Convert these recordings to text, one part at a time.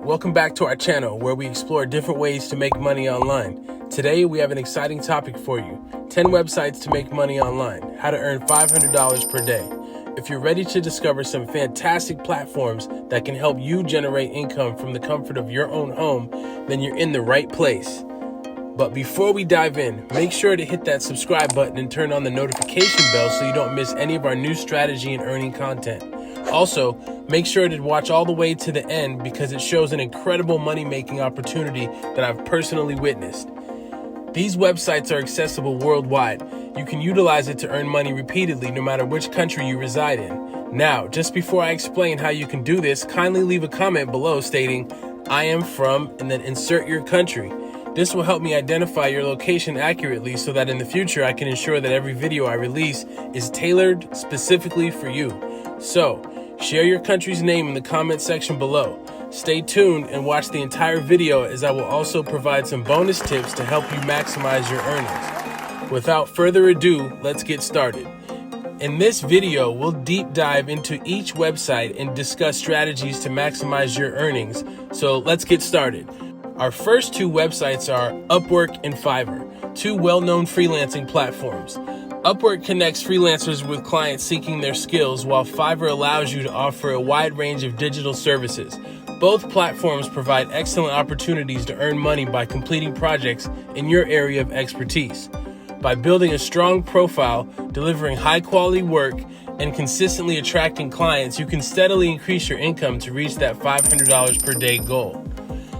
Welcome back to our channel where we explore different ways to make money online. Today we have an exciting topic for you. 10 websites to make money online. How to earn $500 per day. If you're ready to discover some fantastic platforms that can help you generate income from the comfort of your own home, then you're in the right place. But before we dive in, make sure to hit that subscribe button and turn on the notification bell so you don't miss any of our new strategy and earning content. Also, make sure to watch all the way to the end because it shows an incredible money-making opportunity that I've personally witnessed. These websites are accessible worldwide. You can utilize it to earn money repeatedly no matter which country you reside in. Now, just before I explain how you can do this, kindly leave a comment below stating, "I am from," and then insert your country. This will help me identify your location accurately so that in the future I can ensure that every video I release is tailored specifically for you. So, share your country's name in the comment section below. Stay tuned and watch the entire video as I will also provide some bonus tips to help you maximize your earnings. Without further ado, let's get started. In this video, we'll deep dive into each website and discuss strategies to maximize your earnings. So let's get started. Our first two websites are Upwork and Fiverr, two well-known freelancing platforms. Upwork connects freelancers with clients seeking their skills, while Fiverr allows you to offer a wide range of digital services. Both platforms provide excellent opportunities to earn money by completing projects in your area of expertise. By building a strong profile, delivering high-quality work, and consistently attracting clients, you can steadily increase your income to reach that $500 per day goal.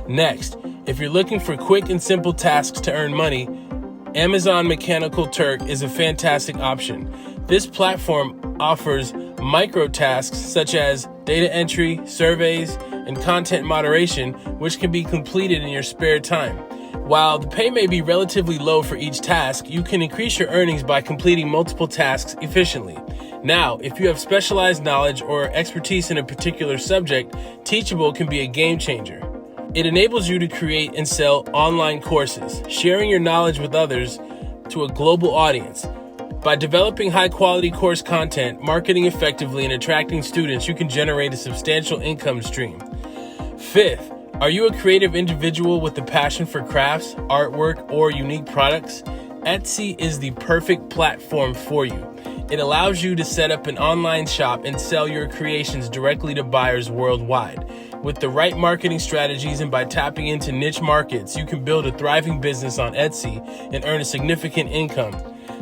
Next, if you're looking for quick and simple tasks to earn money, Amazon Mechanical Turk is a fantastic option. This platform offers micro tasks such as data entry, surveys, and content moderation, which can be completed in your spare time. While the pay may be relatively low for each task, you can increase your earnings by completing multiple tasks efficiently. Now, if you have specialized knowledge or expertise in a particular subject, Teachable can be a game changer. It enables you to create and sell online courses, sharing your knowledge with others to a global audience. By developing high-quality course content, marketing effectively, and attracting students, you can generate a substantial income stream. Fifth, are you a creative individual with a passion for crafts, artwork, or unique products? Etsy is the perfect platform for you. It allows you to set up an online shop and sell your creations directly to buyers worldwide. With the right marketing strategies and by tapping into niche markets, you can build a thriving business on Etsy and earn a significant income.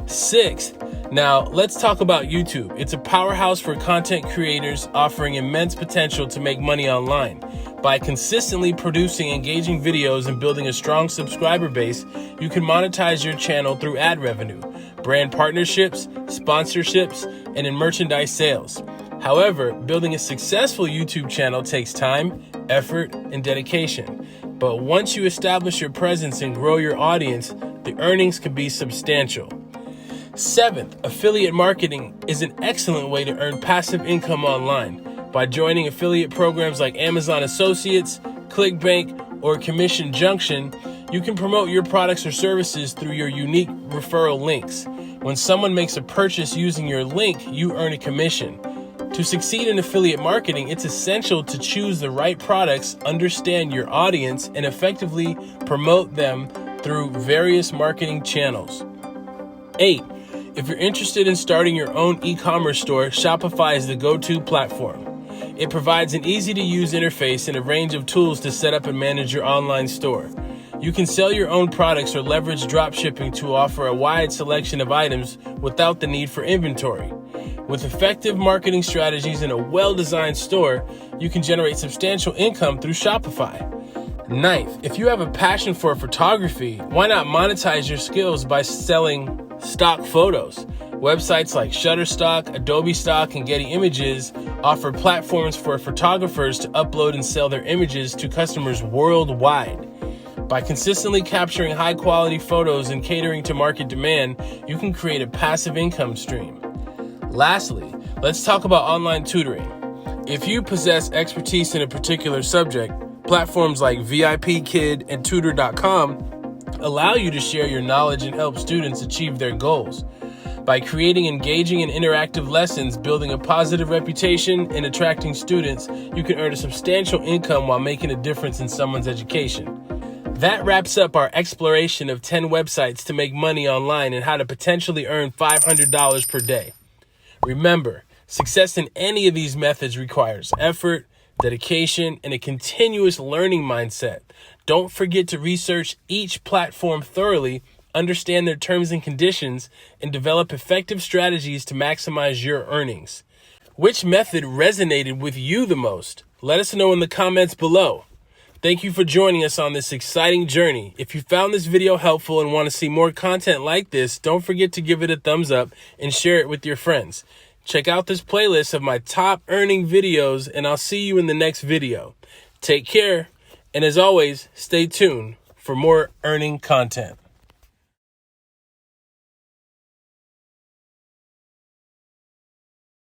Sixth, now let's talk about YouTube. It's a powerhouse for content creators offering immense potential to make money online. By consistently producing engaging videos and building a strong subscriber base, you can monetize your channel through ad revenue, brand partnerships, sponsorships, and in merchandise sales. However, building a successful YouTube channel takes time, effort, and dedication. But once you establish your presence and grow your audience, the earnings can be substantial. Seventh, affiliate marketing is an excellent way to earn passive income online. By joining affiliate programs like Amazon Associates, ClickBank, or Commission Junction, you can promote your products or services through your unique referral links. When someone makes a purchase using your link, you earn a commission. To succeed in affiliate marketing, it's essential to choose the right products, understand your audience, and effectively promote them through various marketing channels. 8. If you're interested in starting your own e-commerce store, Shopify is the go-to platform. It provides an easy-to-use interface and a range of tools to set up and manage your online store. You can sell your own products or leverage dropshipping to offer a wide selection of items without the need for inventory. With effective marketing strategies and a well-designed store, you can generate substantial income through Shopify. Ninth, if you have a passion for photography, why not monetize your skills by selling stock photos? Websites like Shutterstock, Adobe Stock, and Getty Images offer platforms for photographers to upload and sell their images to customers worldwide. By consistently capturing high-quality photos and catering to market demand, you can create a passive income stream. Lastly, let's talk about online tutoring. If you possess expertise in a particular subject, platforms like VIPKid and Tutor.com allow you to share your knowledge and help students achieve their goals. By creating engaging and interactive lessons, building a positive reputation, and attracting students, you can earn a substantial income while making a difference in someone's education. That wraps up our exploration of 10 websites to make money online and how to potentially earn $500 per day. Remember, success in any of these methods requires effort, dedication, and a continuous learning mindset. Don't forget to research each platform thoroughly, understand their terms and conditions, and develop effective strategies to maximize your earnings. Which method resonated with you the most? Let us know in the comments below. Thank you for joining us on this exciting journey. If you found this video helpful and want to see more content like this, don't forget to give it a thumbs up and share it with your friends. Check out this playlist of my top earning videos, and I'll see you in the next video. Take care, and as always, stay tuned for more earning content.